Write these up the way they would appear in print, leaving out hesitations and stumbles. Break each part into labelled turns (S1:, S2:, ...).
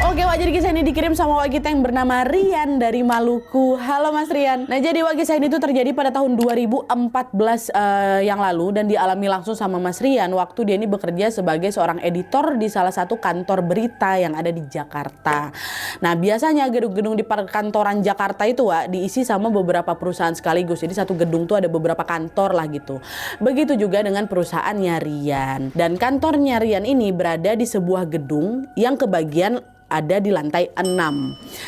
S1: Oke Wak, jadi kisah ini dikirim sama Wak kita yang bernama Rian dari Maluku. Halo Mas Rian. Nah jadi Wak, kisah ini tuh terjadi pada tahun 2014 yang lalu dan dialami langsung sama Mas Rian waktu dia ini bekerja sebagai seorang editor di salah satu kantor berita yang ada di Jakarta. Nah biasanya gedung-gedung di perkantoran Jakarta itu Wak diisi sama beberapa perusahaan sekaligus. Jadi satu gedung tuh ada beberapa kantor lah gitu. Begitu juga dengan perusahaannya Rian. Dan kantornya Rian ini berada di sebuah gedung yang kebagian ada di lantai 6.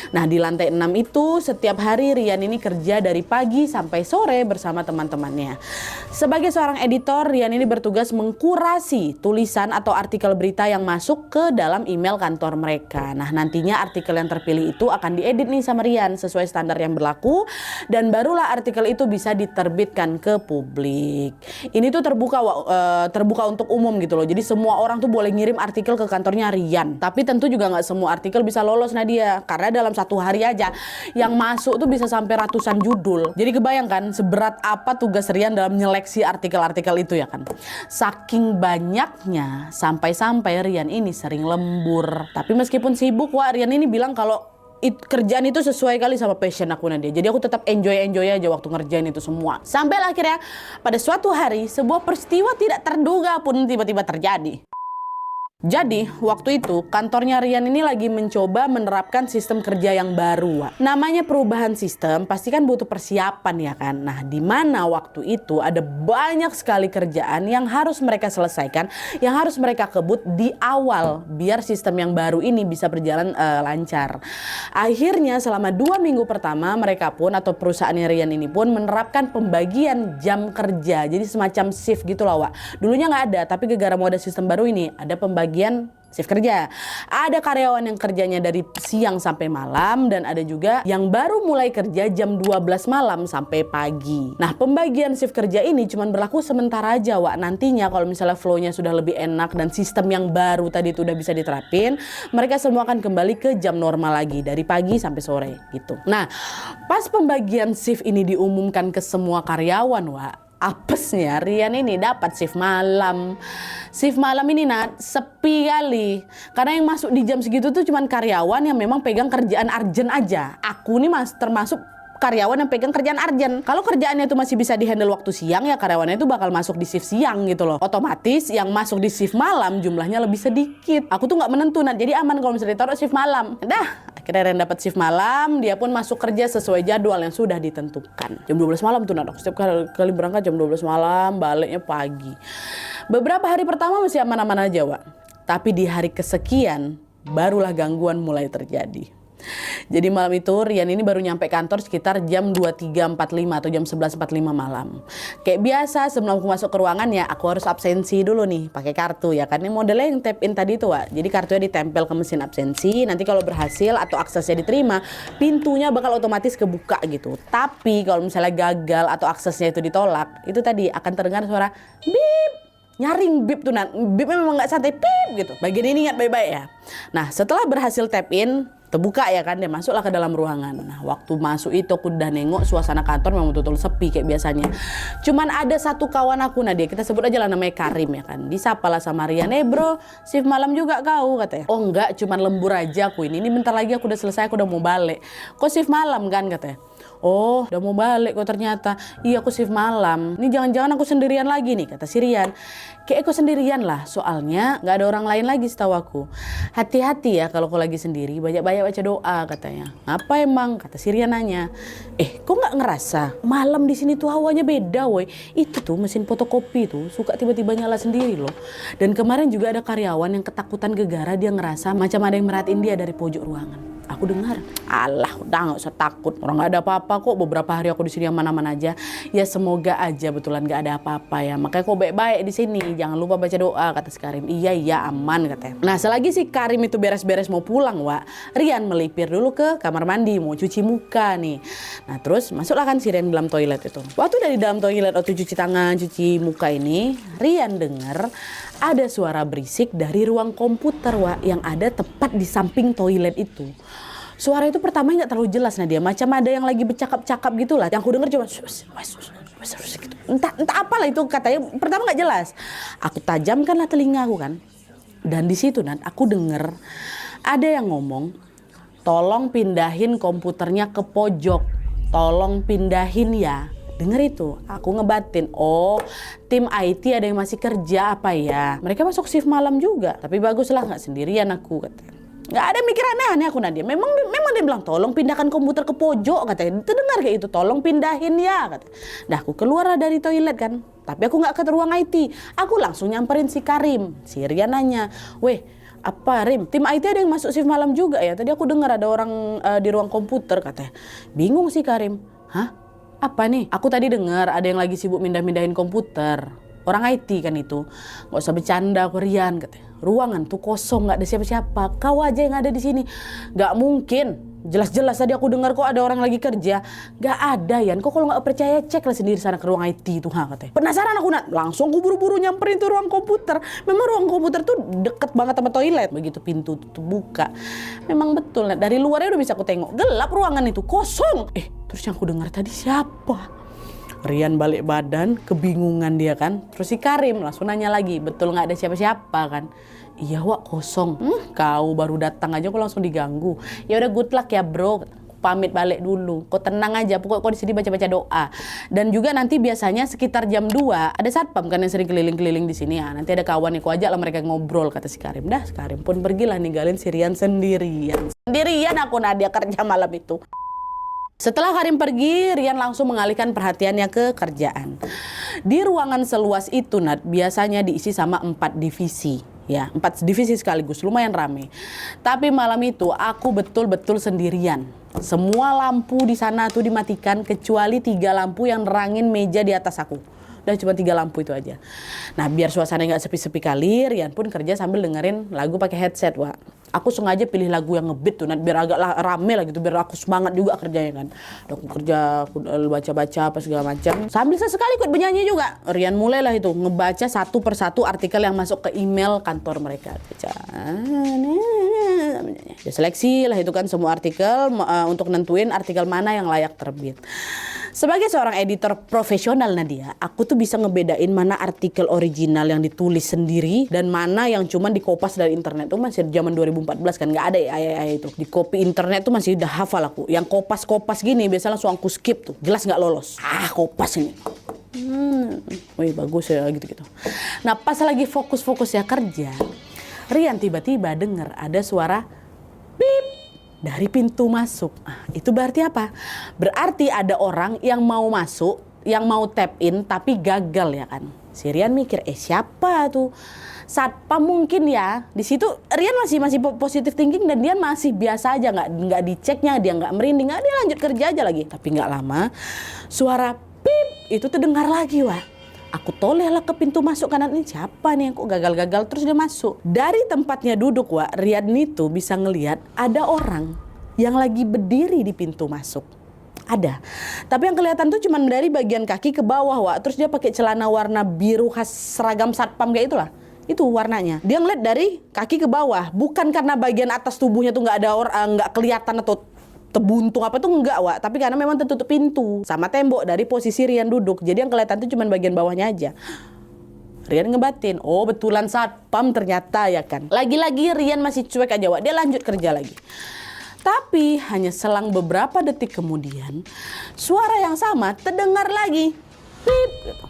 S1: Nah di lantai 6 itu setiap hari Rian ini kerja dari pagi sampai sore bersama teman-temannya. Sebagai seorang editor, Rian ini bertugas mengkurasi tulisan atau artikel berita yang masuk ke dalam email kantor mereka. Nah nantinya artikel yang terpilih itu akan diedit nih sama Rian sesuai standar yang berlaku. Dan barulah artikel itu bisa diterbitkan ke publik. Ini tuh terbuka untuk umum gitu loh. Jadi semua orang tuh boleh ngirim artikel ke kantornya Rian. Tapi tentu juga nggak semua artikel bisa lolos Nadia, karena dalam satu hari aja yang masuk tuh bisa sampai ratusan judul. Jadi kebayangkan seberat apa tugas Rian dalam menyeleksi artikel-artikel itu ya kan. Saking banyaknya sampai-sampai Rian ini sering lembur. Tapi meskipun sibuk Wak, Rian ini bilang kalau kerjaan itu sesuai kali sama passion aku Nadia. Jadi aku tetap enjoy aja waktu ngerjain itu semua. Sampai akhirnya pada suatu hari sebuah peristiwa tidak terduga pun tiba-tiba terjadi. Jadi waktu itu kantornya Rian ini lagi mencoba menerapkan sistem kerja yang baru Wak. Namanya perubahan sistem pasti kan butuh persiapan ya kan. Nah di mana waktu itu ada banyak sekali kerjaan yang harus mereka selesaikan, yang harus mereka kebut di awal biar sistem yang baru ini bisa berjalan lancar. Akhirnya selama 2 minggu pertama mereka pun atau perusahaannya Rian ini pun menerapkan pembagian jam kerja. Jadi semacam shift gitu lah Wak. Dulunya nggak ada, tapi gara-gara mau ada sistem baru ini ada pembagian shift kerja. Ada karyawan yang kerjanya dari siang sampai malam dan ada juga yang baru mulai kerja jam 12 malam sampai pagi. Nah pembagian shift kerja ini cuma berlaku sementara aja Wak. Nantinya kalau misalnya flow-nya sudah lebih enak dan sistem yang baru tadi itu udah bisa diterapin, mereka semua akan kembali ke jam normal lagi dari pagi sampai sore gitu. Nah pas pembagian shift ini diumumkan ke semua karyawan Wak, apesnya Rian ini dapat shift malam. Shift malam ini sepi kali. Karena yang masuk di jam segitu tuh cuman karyawan yang memang pegang kerjaan urgent aja. Aku nih termasuk karyawan yang pegang kerjaan urgent. Kalau kerjaannya itu masih bisa dihandle waktu siang ya karyawannya itu bakal masuk di shift siang gitu loh. Otomatis yang masuk di shift malam jumlahnya lebih sedikit. Aku tuh nggak menentu jadi aman kalau misalnya ditaruh shift malam. Akhirnya Ren dapat shift malam, dia pun masuk kerja sesuai jadwal yang sudah ditentukan. Jam 12 malam tuh setiap kali berangkat jam 12 malam, baliknya pagi. Beberapa hari pertama masih aman-aman aja Wak. Tapi di hari kesekian barulah gangguan mulai terjadi. Jadi malam itu Rian ini baru nyampe kantor sekitar jam 23.45 atau jam 11.45 malam. Kayak biasa sebelum aku masuk ke ruangan ya aku harus absensi dulu nih pakai kartu ya kan. Ini modelnya yang tap in tadi tuh Wak. Jadi kartunya ditempel ke mesin absensi. Nanti kalau berhasil atau aksesnya diterima, pintunya bakal otomatis kebuka gitu. Tapi kalau misalnya gagal atau aksesnya itu ditolak, itu tadi akan terdengar suara bip. Nyaring bip tuh bipnya memang nggak santai pip gitu. Bagian ini ingat baik-baik ya. Nah setelah berhasil tap in, terbuka ya kan, dia masuklah ke dalam ruangan. Nah waktu masuk itu aku udah nengok suasana kantor memang betul-betul sepi kayak biasanya. Cuman ada satu kawan aku Nadia, kita sebut aja lah namanya Karim ya kan. Disapa lah sama Rian, bro shift malam juga kau katanya. Oh enggak, cuman lembur aja aku ini bentar lagi aku udah selesai, aku udah mau balik. Kok shift malam kan katanya. Oh udah mau balik kok ternyata. Iya aku shift malam. Ini jangan-jangan aku sendirian lagi nih kata si Rian. Kayak aku sendirian lah soalnya gak ada orang lain lagi setahu aku. Hati-hati ya kalau aku lagi sendiri, banyak-banyak baca doa katanya. Apa emang kata si Rian nanya. Kok gak ngerasa malam di sini tuh hawanya beda woi. Itu tuh mesin fotokopi tuh suka tiba-tiba nyala sendiri loh. Dan kemarin juga ada karyawan yang ketakutan gegara, dia ngerasa macam ada yang merhatiin dia dari pojok ruangan. Aku dengar, alah udah gak usah takut, orang gak ada apa-apa kok, beberapa hari aku di sini aman-aman aja. Ya semoga aja betulan gak ada apa-apa ya, makanya kok baik-baik di sini, jangan lupa baca doa kata si Karim. Iya aman katanya. Nah selagi si Karim itu beres-beres mau pulang Wak, Rian melipir dulu ke kamar mandi mau cuci muka nih. Nah terus masuklah kan si Rian dalam toilet itu. Waktu dari dalam toilet waktu cuci tangan, cuci muka ini, Rian dengar ada suara berisik dari ruang komputer Wak yang ada tepat di samping toilet itu. Suara itu pertama nggak terlalu jelas Nadia, macam ada yang lagi bercakap-cakap gitulah. Yang aku dengar cuma gitu. Entah apalah itu katanya, pertama nggak jelas. Aku tajamkanlah telinga aku kan, dan di situ aku dengar Ada yang ngomong, tolong pindahin komputernya ke pojok. Tolong pindahin ya. Denger itu, aku ngebatin. Oh, tim IT ada yang masih kerja apa ya? Mereka masuk shift malam juga. Tapi baguslah nggak sendirian aku, katanya. Nggak ada mikir aneh-aneh aku Nadia. Memang dia bilang tolong pindahkan komputer ke pojok, katanya. Terdengar kayak itu, tolong pindahin ya, katanya. Dah aku keluar dari toilet kan. Tapi aku nggak ke ruang IT. Aku langsung nyamperin si Karim. Si Rian nanya, weh, apa Rim, tim IT ada yang masuk shift malam juga ya? Tadi aku dengar ada orang di ruang komputer, katanya. Bingung sih Karim. Hah? Apa nih? Aku tadi dengar ada yang lagi sibuk mindahin komputer. Orang IT kan itu. Gak usah bercanda aku Rian, katanya. Ruangan tuh kosong, gak ada siapa-siapa. Kau aja yang ada di sini. Gak mungkin. Jelas-jelas tadi aku dengar kok ada orang lagi kerja. Gak ada Yan. Kok kalau gak percaya ceklah sendiri sana ke ruang IT itu, katanya. Penasaran aku Nat. Langsung aku buru-buru nyamperin tuh ruang komputer. Memang ruang komputer tuh deket banget sama toilet. Begitu pintu tuh buka. Memang betul Nat. Dari luarnya udah bisa aku tengok. Gelap ruangan itu, kosong. Terus yang aku dengar tadi siapa? Rian balik badan, kebingungan dia kan. Terus si Karim langsung nanya lagi, betul nggak ada siapa-siapa kan? Iya Wak, kosong. Kau baru datang aja kok langsung diganggu. Ya udah good luck ya bro. Pamit balik dulu. Kau tenang aja, pokoknya kau di sini baca-baca doa. Dan juga nanti biasanya sekitar jam 2 ada satpam kan yang sering keliling-keliling di sini ya. Nanti ada kawan aku ajak lah mereka ngobrol, kata si Karim. Dah, si Karim pun pergilah ninggalin si Rian sendirian. Sendirian aku Nadia kerja malam itu. Setelah Karim pergi, Rian langsung mengalihkan perhatiannya ke kerjaan. Di ruangan seluas itu, Nat, biasanya diisi sama 4 divisi. Ya, 4 divisi sekaligus, lumayan rame. Tapi malam itu aku betul-betul sendirian. Semua lampu di sana tuh dimatikan kecuali 3 lampu yang nerangin meja di atas aku. Udah cuma 3 lampu itu aja. Nah, biar suasananya nggak sepi-sepi kali, Rian pun kerja sambil dengerin lagu pakai headset, Wak. Aku sengaja pilih lagu yang ngebeat tuh, biar agak rame lah gitu, biar aku semangat juga kerjanya kan. Aku kerja, aku baca-baca apa segala macam. Sambil sesekali ikut bernyanyi juga. Rian mulailah itu ngebaca satu persatu artikel yang masuk ke email kantor mereka. Baca. Ya, seleksi lah itu kan semua artikel untuk nentuin artikel mana yang layak terbit. Sebagai seorang editor profesional Nadia, aku tuh bisa ngebedain mana artikel original yang ditulis sendiri dan mana yang cuma dikopas dari internet. Tuh masih zaman 2014 kan, nggak ada ya itu. Di copy internet tuh masih udah hafal aku. Yang kopas-kopas gini biasa langsung aku skip tuh. Jelas nggak lolos. Kopas ini. Wih bagus ya gitu-gitu. Nah pas lagi fokus-fokus ya kerja, Rian tiba-tiba dengar ada suara bip dari pintu masuk. Itu berarti apa? Berarti ada orang yang mau masuk, yang mau tap in tapi gagal ya kan. Si Rian mikir, siapa tuh? Satpam mungkin ya. Di situ Rian masih positive thinking dan dia masih biasa aja, nggak diceknya, dia nggak merinding, dia lanjut kerja aja lagi. Tapi nggak lama, suara pip itu terdengar lagi, Wak. Aku tolehlah ke pintu masuk kanan, ini siapa nih yang kok gagal-gagal terus dia masuk. Dari tempatnya duduk, Wak, Rian itu bisa ngelihat ada orang yang lagi berdiri di pintu masuk. Ada. Tapi yang kelihatan tuh cuma dari bagian kaki ke bawah, Wak. Terus dia pakai celana warna biru khas seragam satpam kayak itulah. Itu warnanya. Dia ngeliat dari kaki ke bawah, bukan karena bagian atas tubuhnya tuh nggak ada nggak kelihatan atau terbuntung apa tuh enggak, Wak, tapi karena memang tertutup pintu sama tembok dari posisi Rian duduk. Jadi yang kelihatan tuh cuma bagian bawahnya aja. Rian ngebatin, betulan satpam ternyata ya kan. Lagi-lagi Rian masih cuek aja, Wak. Dia lanjut kerja lagi. Tapi hanya selang beberapa detik kemudian, suara yang sama terdengar lagi. Pip, gitu.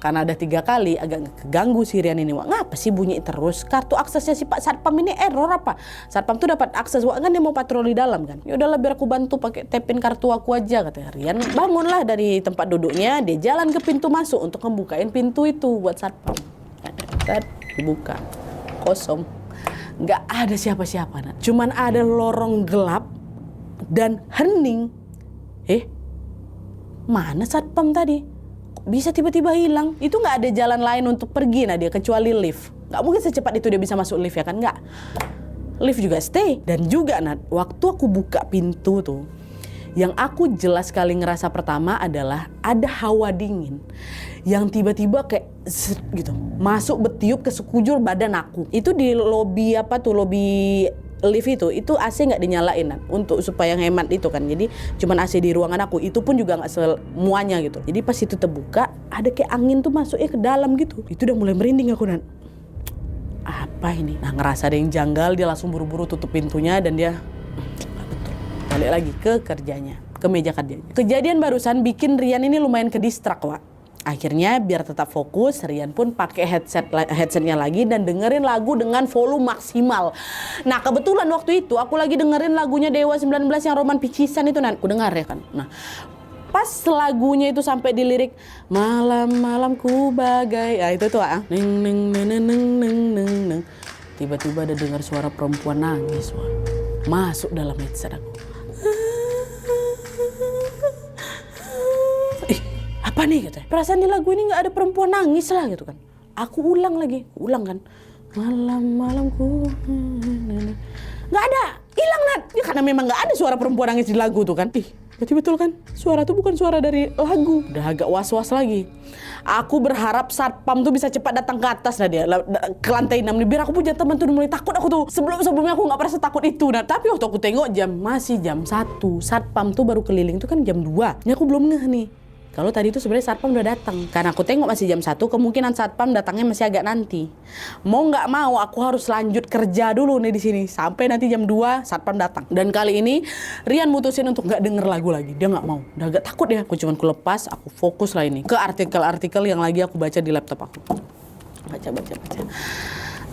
S1: Karena ada 3 kali agak keganggu si Rian ini, Wak. Ngapa sih bunyi terus? Kartu aksesnya si Pak Satpam ini error apa? Satpam tuh dapat akses, Wak, kan dia mau patroli dalam kan. Ya udahlah biar aku bantu pakai tapin kartu aku aja, katanya. Rian bangunlah dari tempat duduknya, dia jalan ke pintu masuk untuk ngebukain pintu itu buat Satpam. Dibuka. Kosong. Nggak ada siapa-siapa, Nat. Cuman ada lorong gelap dan hening. Mana Satpam tadi? Bisa tiba-tiba hilang. Itu nggak ada jalan lain untuk pergi Nadia kecuali lift. Nggak mungkin secepat itu dia bisa masuk lift ya kan, nggak. Lift juga stay. Dan juga Nat, waktu aku buka pintu tuh, yang aku jelas sekali ngerasa pertama adalah ada hawa dingin yang tiba-tiba kayak gitu masuk bertiup ke sekujur badan aku. Itu di lobi lobi lift itu AC nggak dinyalain untuk supaya hemat itu kan. Jadi cuman AC di ruangan aku, itu pun juga nggak semuanya gitu. Jadi pas itu terbuka ada kayak angin tuh masuk ke dalam gitu. Itu udah mulai merinding aku, Nan. apa ini? Nah ngerasa ada yang janggal, dia langsung buru-buru tutup pintunya dan dia betul, balik lagi ke kerjanya, ke meja kerjanya. Kejadian barusan bikin Rian ini lumayan kedistrak, Wak. Akhirnya biar tetap fokus, Rian pun pakai headsetnya lagi dan dengerin lagu dengan volume maksimal. Nah kebetulan waktu itu aku lagi dengerin lagunya Dewa 19 yang Roman Picisan itu, aku dengar ya kan. Nah pas lagunya itu sampai di lirik malam-malam ku bagai, itu tuh neng neng neng neng neng neng neng. Tiba-tiba ada dengar suara perempuan nangis, Wak. Masuk dalam headset aku. Apa nih katanya? Perasaan di lagu ini nggak ada perempuan nangis lah gitu kan. Aku ulang kan. Malam-malamku. Nggak ada, hilang Nat. Ya, karena memang nggak ada suara perempuan nangis di lagu tuh kan. Berarti betul kan? Suara tuh bukan suara dari lagu. Udah agak was-was lagi. Aku berharap satpam tuh bisa cepat datang ke atas lah dia, ke lantai 6 nih. Biar aku punya teman tuh mulai takut aku tuh. Sebelumnya aku nggak pernah takut itu. Nah tapi waktu aku tengok masih jam 1. Satpam tuh baru keliling tuh kan jam 2. Ini aku belum ngeh nih. Kalau tadi itu sebenarnya satpam udah datang. Karena aku tengok masih jam 1, kemungkinan satpam datangnya masih agak nanti. Mau nggak mau aku harus lanjut kerja dulu nih di sini sampai nanti jam 2 satpam datang. Dan kali ini Rian mutusin untuk nggak denger lagu lagi. Dia nggak mau. Udah agak takut ya. Aku lepas, aku fokus lah ini ke artikel-artikel yang lagi aku baca di laptop aku. Baca.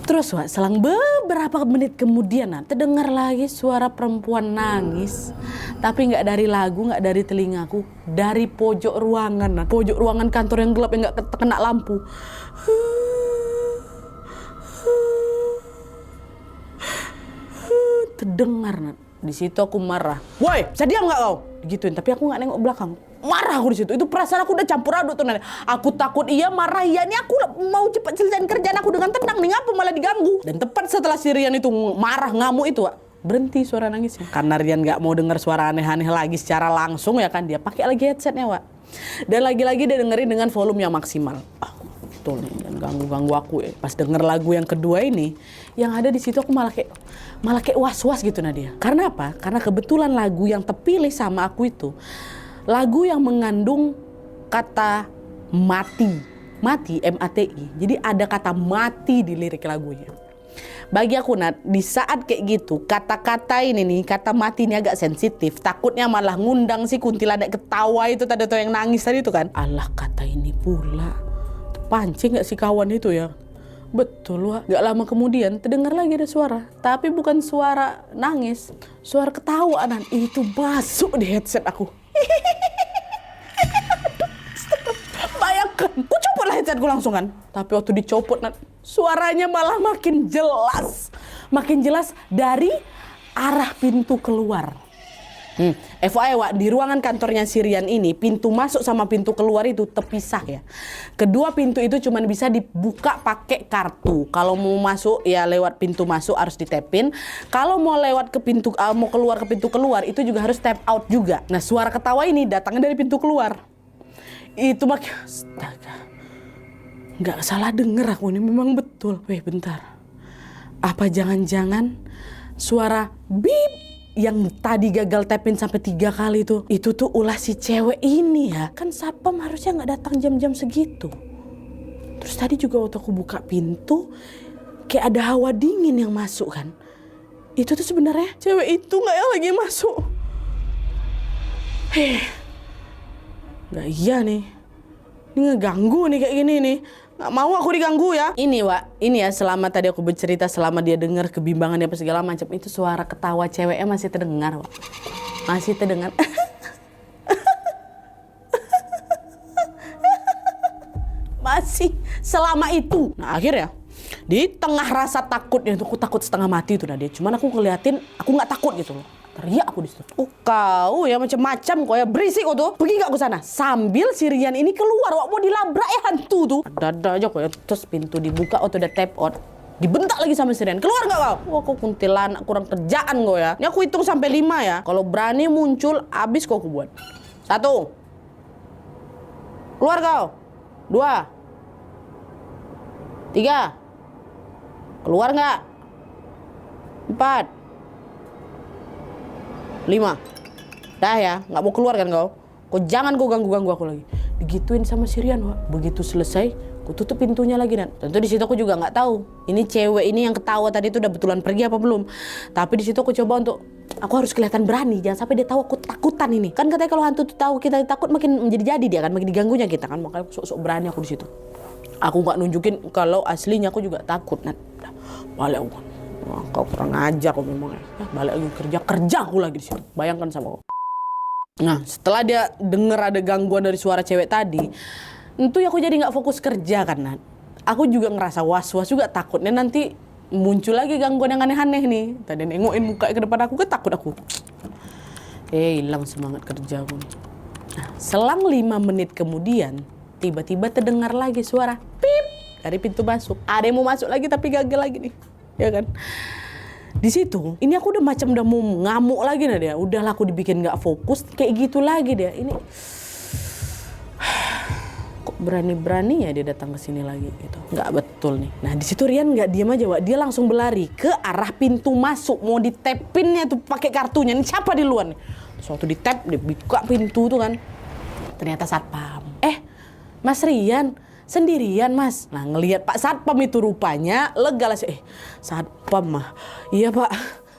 S1: Terus Wak, selang beberapa menit kemudian terdengar lagi suara perempuan nangis. Tapi nggak dari lagu, nggak dari telingaku, dari pojok ruangan. Pojok ruangan kantor yang gelap yang nggak kena lampu. Terdengar. Di situ aku marah. Woi, bisa diam nggak kau? Gituin. Tapi aku nggak nengok belakang. Marah aku di situ. Itu perasaan aku udah campur aduk tuh. Aku takut iya, marah iya. Ini aku mau cepat selesaiin kerjaan aku dengan tenang. Nih ngapa malah diganggu? Dan tepat setelah si Rian itu marah ngamuk itu, Wak, berhenti suara nangisnya. Karena Rian nggak mau dengar suara aneh-aneh lagi secara langsung ya kan, dia pakai lagi headsetnya, Wak. Dan lagi-lagi dia dengerin dengan volume yang maksimal. Betul nih, dan ganggu aku ya. Pas denger lagu yang kedua ini, yang ada di situ aku malah kayak was-was gitu Nadia. Karena apa? Karena kebetulan lagu yang terpilih sama aku itu lagu yang mengandung kata mati, M-A-T-I. Jadi ada kata mati di lirik lagunya. Bagi aku Nat, di saat kayak gitu, kata-kata ini nih, kata mati ini agak sensitif. Takutnya malah ngundang si kuntilanak ketawa itu tadi tuh yang nangis tadi itu kan. Alah kata ini pula. Pancing gak si kawan itu ya? Betul Wak. Gak lama kemudian terdengar lagi ada suara. Tapi bukan suara nangis. Suara ketawa Nat. Itu masuk di headset aku. Bayangkan, ku copotlah headsetku langsung kan. Tapi waktu dicopot Nat, suaranya malah makin jelas. Makin jelas dari arah pintu keluar. FYI Wak, di ruangan kantornya si Rian ini, pintu masuk sama pintu keluar itu terpisah ya. Kedua pintu itu cuma bisa dibuka pakai kartu. Kalau mau masuk ya lewat pintu masuk harus ditapin. Kalau mau lewat ke pintu, mau keluar ke pintu keluar itu juga harus tap out juga. Nah suara ketawa ini datangnya dari pintu keluar. Itu makin, astaga, nggak salah denger aku ini, memang betul. Weh bentar, apa jangan-jangan suara bip yang tadi gagal tapin sampai 3 kali itu tuh ulah si cewek ini ya. Kan satpam harusnya nggak datang jam-jam segitu. Terus tadi juga waktu aku buka pintu kayak ada hawa dingin yang masuk kan. Itu tuh sebenarnya cewek itu nggak ya lagi masuk. Nggak iya nih. Ini ngeganggu nih kayak gini nih. Nggak mau aku diganggu ya. Ini Wak, ini ya selama tadi aku bercerita, selama dia dengar kebimbangan apa segala macam, itu suara ketawa ceweknya masih terdengar Wak. Masih terdengar. Masih selama itu. Nah akhirnya di tengah rasa takutnya itu, aku takut setengah mati itu Nadia. Cuman aku ngeliatin, aku nggak takut gitu loh. Teriak aku di situ. Kau ya macam-macam kau ya, berisik kau tuh. Pergi nggak ke sana? Sambil si Rian ini keluar, Wak, mau dilabrak ya hantu tuh. Ada aja kau ya. Terus pintu dibuka, waktu udah tap out. Dibentak lagi sama si Rian. Keluar nggak kau? Wah kau kuntilanak, kurang kerjaan kau ya. Ini aku hitung sampai 5 ya. Kalau berani muncul, abis kau aku buat. 1. Keluar kau. 2. 3. Keluar nggak? 4. 5. Dah ya, nggak mau keluar kan kau? Kau jangan kau ganggu-ganggu aku lagi. Digituin sama si Rian Wak. Begitu selesai, Aku tutup pintunya lagi, Nat. Tentu di situ aku juga nggak tahu ini cewek ini yang ketawa tadi itu udah betulan pergi apa belum. Tapi di situ aku coba untuk aku harus kelihatan berani, jangan sampai dia tahu aku takutan ini. Kan katanya kalau hantu tuh tahu kita takut makin menjadi-jadi dia kan, makin diganggunya kita kan. Makanya sok-sok berani aku di situ. Aku nggak nunjukin kalau aslinya aku juga takut, Nat. Balik aku. Wah, kau kurang ajar kau memang. Balik lagi kerja aku lagi di sini. Bayangkan sama aku. Nah, setelah dia denger ada gangguan dari suara cewek tadi, tentu aku jadi nggak fokus kerja kan, Nat. Aku juga ngerasa was-was juga, takutnya nanti muncul lagi gangguan yang aneh-aneh nih. Tadi nengokin muka ke depan aku, takut aku. Hilang semangat kerja aku. Nah, selang 5 menit kemudian, tiba-tiba terdengar lagi suara pip dari pintu masuk. Ada yang mau masuk lagi tapi gagal lagi nih, ya kan? Di situ, ini aku udah mau ngamuk lagi nah dia. Udahlah aku dibikin nggak fokus, kayak gitu lagi dia. Ini kok berani-beraninya dia datang ke sini lagi gitu. Nggak betul nih. Nah di situ Rian nggak diam aja, Wak. Dia langsung berlari ke arah pintu masuk, mau ditepinnya tuh pakai kartunya. Ini siapa di luar nih? Suatu ditap, dia buka pintu tuh kan. Ternyata satpam. Mas Rian sendirian, Mas. Nah ngelihat Pak Satpam itu rupanya lega lah sih. Satpam mah. Iya Pak,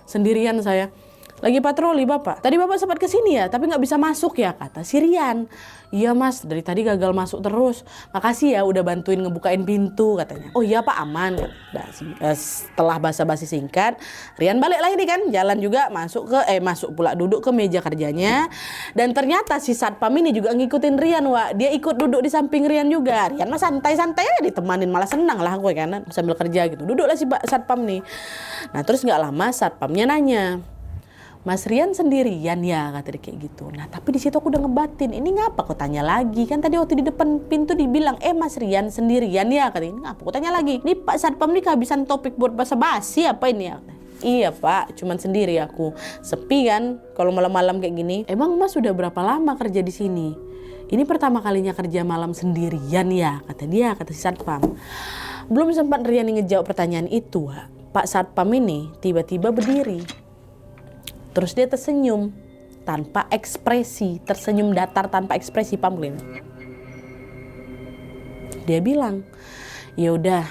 S1: sendirian saya. Lagi patroli Bapak. Tadi Bapak sempat kesini ya, tapi nggak bisa masuk ya, kata si Rian. Iya Mas, dari tadi gagal masuk terus. Makasih ya udah bantuin ngebukain pintu, katanya. Oh iya Pak, aman. Nah, setelah basa-basi singkat, Rian balik lagi nih kan, jalan juga masuk pula duduk ke meja kerjanya. Dan ternyata si Satpam ini juga ngikutin Rian, Wak. Dia ikut duduk di samping Rian juga. Rian mah santai-santai aja ditemanin, malah senang lah gue kan sambil kerja gitu. Duduklah si Satpam nih. Nah terus nggak lama Satpamnya nanya, Mas Rian sendirian ya, kata dia kayak gitu. Nah tapi di situ aku udah ngebatin, ini ngapa kau tanya lagi? Kan tadi waktu di depan pintu dibilang, Mas Rian sendirian ya, kata ini ngapa kau tanya lagi? Ini Pak Satpam nih kehabisan topik buat basa-basi apa ini ya? Iya Pak, cuman sendiri aku. Sepi kan kalau malam-malam kayak gini. Emang Mas sudah berapa lama kerja di sini? Ini pertama kalinya kerja malam sendirian ya, kata dia, kata si Satpam. Belum sempat Rian ngejawab pertanyaan itu, Pak Satpam ini tiba-tiba berdiri. Terus dia tersenyum tanpa ekspresi, tersenyum datar tanpa ekspresi, Pamlin. Dia bilang, ya udah,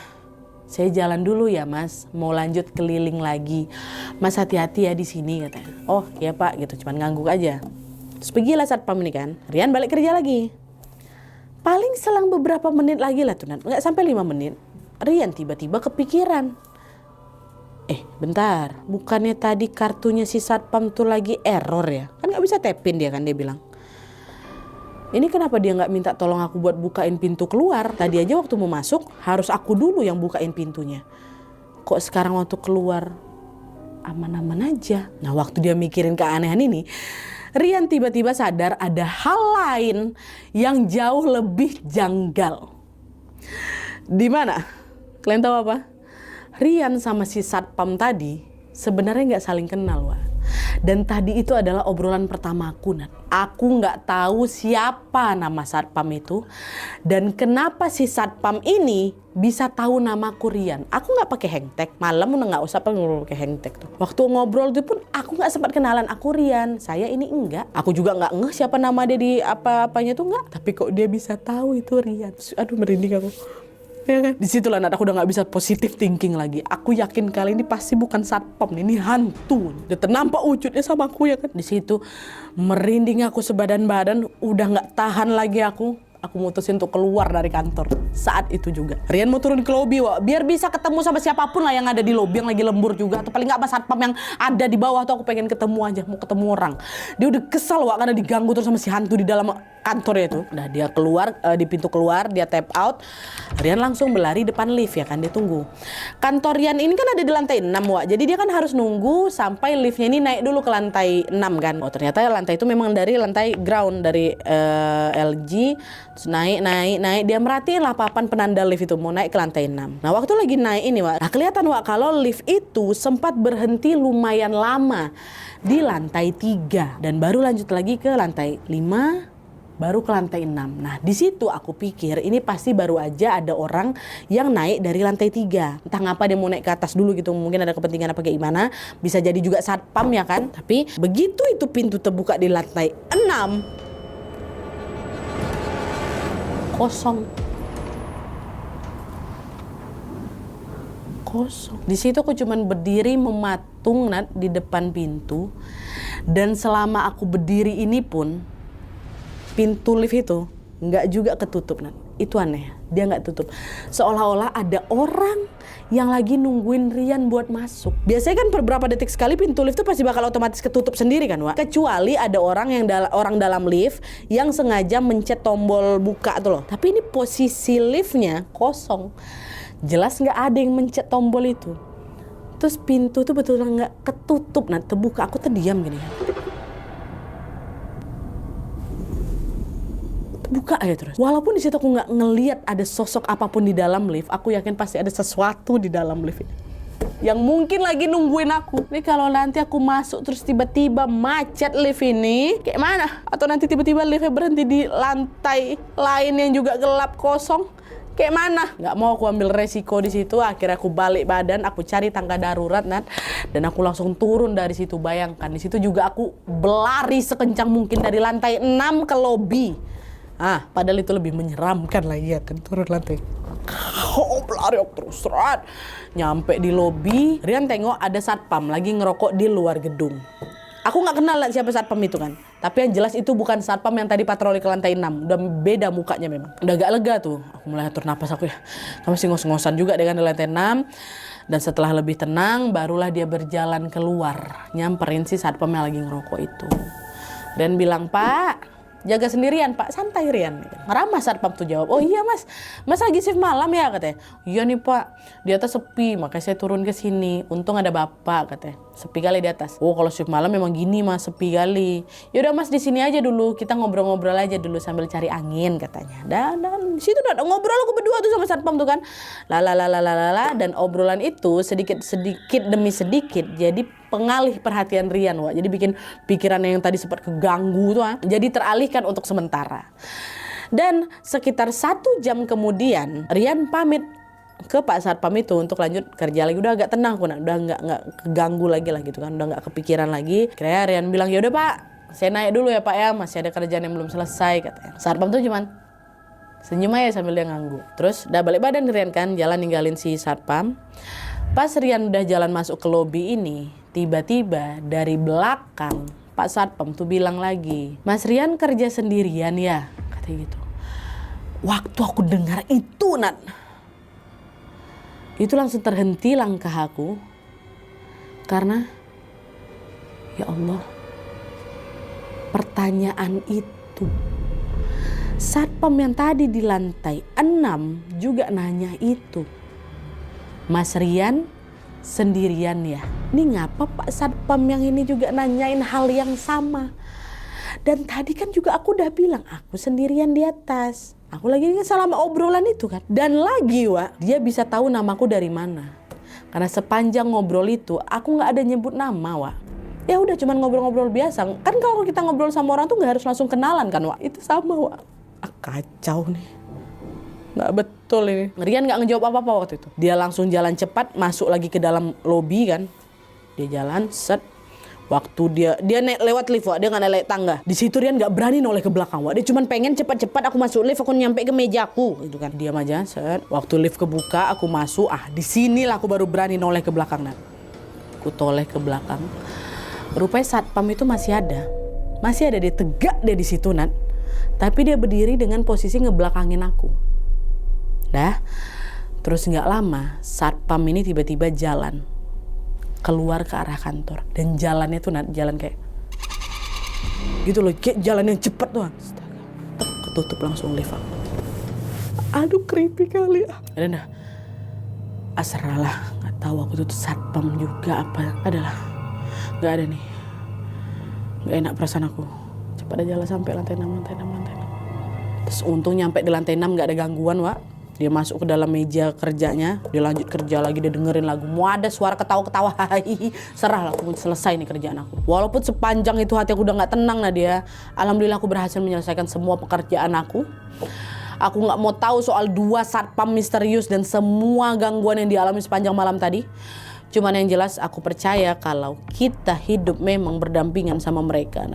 S1: saya jalan dulu ya Mas, mau lanjut keliling lagi. Mas hati-hati ya di sini, katanya. Oh ya Pak, gitu, cuman ngangguk aja. Terus pergilah Satpam ini kan, Rian balik kerja lagi. Paling selang beberapa menit lagi lah tuh, nggak sampai 5 menit, Rian tiba-tiba kepikiran. Bentar, bukannya tadi kartunya si Satpam tuh lagi error ya? Kan gak bisa tapin dia kan, dia bilang. Ini kenapa dia gak minta tolong aku buat bukain pintu keluar? Tadi aja waktu mau masuk, harus aku dulu yang bukain pintunya. Kok sekarang waktu keluar, aman-aman aja? Nah waktu dia mikirin keanehan ini, Rian tiba-tiba sadar ada hal lain yang jauh lebih janggal. Di mana? Kalian tahu apa? Rian sama si Satpam tadi sebenarnya nggak saling kenal, Wak. Dan tadi itu adalah obrolan pertama aku, Nat. Aku nggak tahu siapa nama Satpam itu dan kenapa si Satpam ini bisa tahu namaku Rian. Aku nggak pakai hangtag, malam udah nggak usah pakai hangtag tuh. Waktu ngobrol itu pun aku nggak sempat kenalan, aku Rian, saya ini enggak. Aku juga nggak ngeh siapa nama dia di apa-apanya tuh nggak. Tapi kok dia bisa tahu itu Rian? Aduh merinding aku. Ya kan? Disitulah Nat, aku udah gak bisa positive thinking lagi. Aku yakin kali ini pasti bukan Satpam, ini hantu. Udah ternampak wujudnya sama aku ya kan. Di situ merinding aku sebadan-badan, udah gak tahan lagi aku. Aku mutusin untuk keluar dari kantor. Saat itu juga Rian mau turun ke lobby, Wak, biar bisa ketemu sama siapapun lah yang ada di lobby yang lagi lembur juga. Atau paling gak sama Satpam yang ada di bawah tuh, aku pengen ketemu aja, mau ketemu orang. Dia udah kesal, Wak, karena diganggu terus sama si hantu di dalam kantornya itu. Nah dia keluar, di pintu keluar, dia tap out. Rian langsung berlari depan lift ya kan, dia tunggu. Kantor Rian ini kan ada di lantai 6, Wak. Jadi dia kan harus nunggu sampai liftnya ini naik dulu ke lantai 6 kan. Oh ternyata lantai itu memang dari lantai ground, dari LG. Terus naik. Dia merhatiin lah papan penanda lift itu mau naik ke lantai 6. Nah waktu lagi naik ini, Wak, nah kelihatan, Wak, kalau lift itu sempat berhenti lumayan lama di lantai 3 dan baru lanjut lagi ke lantai 5, baru ke lantai 6. Nah di situ aku pikir ini pasti baru aja ada orang yang naik dari lantai 3. Entah ngapa dia mau naik ke atas dulu gitu, mungkin ada kepentingan apa kayak gimana. Bisa jadi juga Satpam ya kan. Tapi begitu itu pintu terbuka di lantai 6, kosong. kosong. Di situ aku cuman berdiri mematung Nat di depan pintu. Dan selama aku berdiri ini pun pintu lift itu nggak juga ketutup Nat. Itu aneh, dia nggak tutup. Seolah-olah ada orang yang lagi nungguin Rian buat masuk. Biasanya kan per berapa detik sekali pintu lift itu pasti bakal otomatis ketutup sendiri kan, Wak? Kecuali ada orang yang orang dalam lift yang sengaja mencet tombol buka tuh loh. Tapi ini posisi liftnya kosong. Jelas nggak ada yang mencet tombol itu. Terus pintu tuh betul-betul nggak ketutup, nah terbuka. Aku terdiam gini ya. Buka aja terus. Walaupun di situ aku nggak ngelihat ada sosok apapun di dalam lift, aku yakin pasti ada sesuatu di dalam lift ini yang mungkin lagi nungguin aku. Nih kalau nanti aku masuk terus tiba-tiba macet lift ini, kayak mana? Atau nanti tiba-tiba liftnya berhenti di lantai lain yang juga gelap kosong, kayak mana? Nggak mau aku ambil resiko di situ. Akhirnya aku balik badan, aku cari tangga darurat Nat, dan aku langsung turun dari situ. Bayangkan di situ juga aku berlari sekencang mungkin dari lantai 6 ke lobi. Padahal itu lebih menyeramkan lagi ya kan, turun lantai. Lari terus terat. Nyampe di lobi, Rian tengok ada satpam lagi ngerokok di luar gedung. Aku nggak kenal siapa satpam itu kan. Tapi yang jelas itu bukan satpam yang tadi patroli ke lantai 6. Udah beda mukanya memang. Udah agak lega tuh. Aku mulai atur napas aku ya. Kamu masih ngos-ngosan juga dengan di lantai 6. Dan setelah lebih tenang, barulah dia berjalan keluar. Nyamperin si satpam yang lagi ngerokok itu. Dan bilang, "Pak, jaga sendirian Pak, santai Rian." Ramah satpam tuh jawab, "Oh iya mas lagi shift malam ya?" katanya. "Iya nih Pak, di atas sepi, makanya saya turun ke sini. Untung ada bapak," katanya. "Sepi kali di atas." "Oh kalau shift malam memang gini mas, sepi kali." "Yaudah mas di sini aja dulu, kita ngobrol-ngobrol aja dulu sambil cari angin," katanya. Dan di situ udah ngobrol aku berdua tuh sama satpam tuh kan. Dan obrolan itu sedikit demi sedikit jadi pengalih perhatian Rian, Wak. Jadi bikin pikiran yang tadi sempat keganggu tuh jadi teralihkan untuk sementara. Dan sekitar 1 jam kemudian Rian pamit ke Pak Satpam itu untuk lanjut kerja lagi. Udah agak tenang aku, udah nggak keganggu lagi lah gitu kan, udah nggak kepikiran lagi. Kira Rian bilang, "Yaudah Pak, saya naik dulu ya Pak ya, masih ada kerjaan yang belum selesai," katanya. Satpam tuh cuman senyum aja sambil dia nganggu. Terus udah balik badan Rian kan, jalan ninggalin si satpam. Pas Rian udah jalan masuk ke lobi ini, tiba-tiba dari belakang Pak Satpam tuh bilang lagi, "Mas Rian kerja sendirian ya?" katanya gitu. Waktu aku dengar itu Nat, itu langsung terhenti langkah aku. Karena ya Allah, pertanyaan itu satpam yang tadi di lantai 6 juga nanya itu. "Mas Rian sendirian ya?" Ini ngapa Pak Satpam yang ini juga nanyain hal yang sama? Dan tadi kan juga aku udah bilang aku sendirian di atas. Aku lagi ingat selama obrolan itu kan. Dan lagi Wak, dia bisa tahu namaku dari mana. Karena sepanjang ngobrol itu aku nggak ada nyebut nama Wak. Ya udah cuman ngobrol-ngobrol biasa. Kan kalau kita ngobrol sama orang tuh nggak harus langsung kenalan kan Wak. Itu sama Wak. Kacau nih. Nggak betul ini. Rian nggak ngejawab apa-apa waktu itu. Dia langsung jalan cepat masuk lagi ke dalam lobi kan. Dia jalan set. Waktu dia naik lewat lift, Wak. Dia nggak naik tangga. Di situ Rian nggak berani noleh ke belakang, Wak. Dia cuma pengen cepat-cepat aku masuk lift, aku nyampe ke mejaku, gitu kan. Diam aja set. Waktu lift kebuka, aku masuk. Di sinilah aku baru berani noleh ke belakang Nat. Aku toleh ke belakang. Rupanya satpam itu masih ada. Masih ada, dia tegak dia di situ Nat. Tapi dia berdiri dengan posisi ngebelakangin aku. Terus nggak lama satpam ini tiba-tiba jalan keluar ke arah kantor. Dan jalannya tuh jalan kayak gitu loh, kayak jalan yang cepet tuh. Astaga, ketutup langsung lift aku. Aduh creepy kali. Dan asralah, nggak tahu aku tuh satpam juga apa adalah. Nggak ada nih, nggak enak perasaan aku. Cepat aja lah sampai lantai 6. Terus untung nyampe di lantai 6 nggak ada gangguan Wak. Dia masuk ke dalam meja kerjanya, dia lanjut kerja lagi, dia dengerin lagu. Mau ada suara ketawa-ketawa, serah lah, aku selesai nih kerjaan aku. Walaupun sepanjang itu hati aku udah gak tenang Nadia, alhamdulillah aku berhasil menyelesaikan semua pekerjaan aku. Aku gak mau tahu soal 2 satpam misterius dan semua gangguan yang dialami sepanjang malam tadi. Cuman yang jelas aku percaya kalau kita hidup memang berdampingan sama mereka.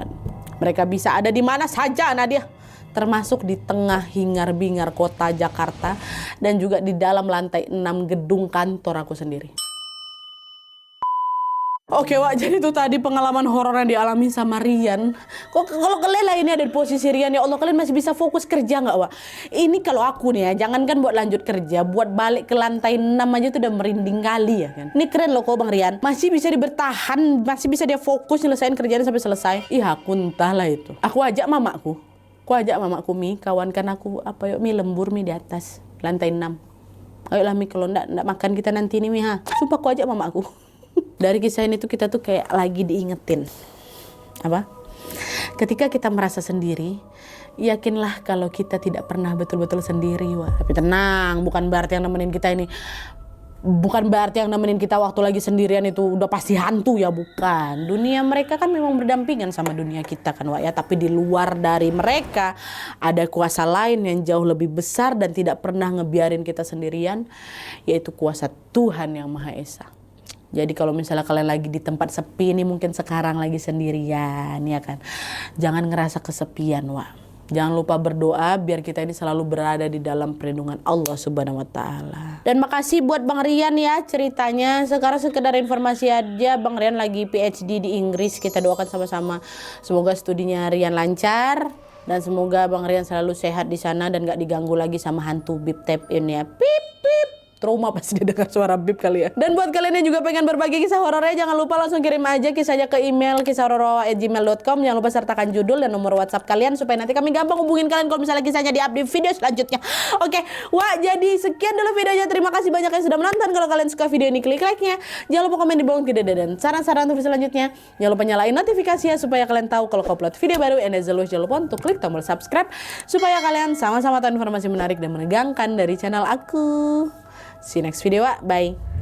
S1: Mereka bisa ada di mana saja Nadia. termasuk di tengah hingar-bingar kota Jakarta dan juga di dalam lantai 6 gedung kantor aku sendiri. Oke Wak, jadi itu tadi pengalaman horor yang dialami sama Rian. Kok kalau kalian lah ini ada di posisi Rian, ya Allah, kalian masih bisa fokus kerja nggak Wak? Ini kalau aku nih ya, jangankan buat lanjut kerja, buat balik ke lantai 6 aja tuh udah merinding kali ya kan. Ini keren loh kok Bang Rian, masih bisa bertahan, masih bisa dia fokus nyelesain kerjaan sampai selesai. Ih aku entahlah itu. Aku ajak mamaku Mi, kawankan aku apa yuk Mi, lembur Mi di atas lantai 6. Ayolah Mi, kalau ndak makan kita nanti nih Mi ha. Sumpah aku ajak mamaku. Dari kisah ini tuh kita tuh kayak lagi diingetin apa? Ketika kita merasa sendiri, yakinlah kalau kita tidak pernah betul-betul sendiri Wak. Tapi tenang, bukan berarti yang nemenin kita waktu lagi sendirian itu udah pasti hantu ya, bukan. Dunia mereka kan memang berdampingan sama dunia kita kan Wak ya. Tapi di luar dari mereka ada kuasa lain yang jauh lebih besar dan tidak pernah ngebiarin kita sendirian, yaitu kuasa Tuhan yang Maha Esa. Jadi kalau misalnya kalian lagi di tempat sepi nih, mungkin sekarang lagi sendirian ya kan, jangan ngerasa kesepian Wak. Jangan lupa berdoa biar kita ini selalu berada di dalam perlindungan Allah Subhanahu wa taala. Dan makasih buat Bang Rian ya ceritanya. Sekarang sekedar informasi aja, Bang Rian lagi PhD di Inggris. Kita doakan sama-sama semoga studinya Rian lancar dan semoga Bang Rian selalu sehat di sana dan gak diganggu lagi sama hantu bip tap in ya. Pip pip. Trauma pasti dia dengar suara bip kali ya. Dan buat kalian yang juga pengen berbagi kisah horornya, jangan lupa langsung kirim aja kisahnya ke email kisahhoror@gmail.com. Jangan lupa sertakan judul dan nomor WhatsApp kalian supaya nanti kami gampang hubungin kalian kalau misalnya kisahnya di update video selanjutnya. Oke, Wah, jadi sekian dulu videonya. Terima kasih banyak yang sudah menonton. Kalau kalian suka video ini, klik like-nya. Jangan lupa komen di bawah tidak ada dan saran-saran untuk selanjutnya. Jangan lupa nyalain notifikasi ya supaya kalian tahu kalau aku upload video baru. And as always, jangan lupa untuk klik tombol subscribe supaya kalian sama-sama tahu informasi menarik dan menegangkan dari channel aku. See you next video, Wak. Bye.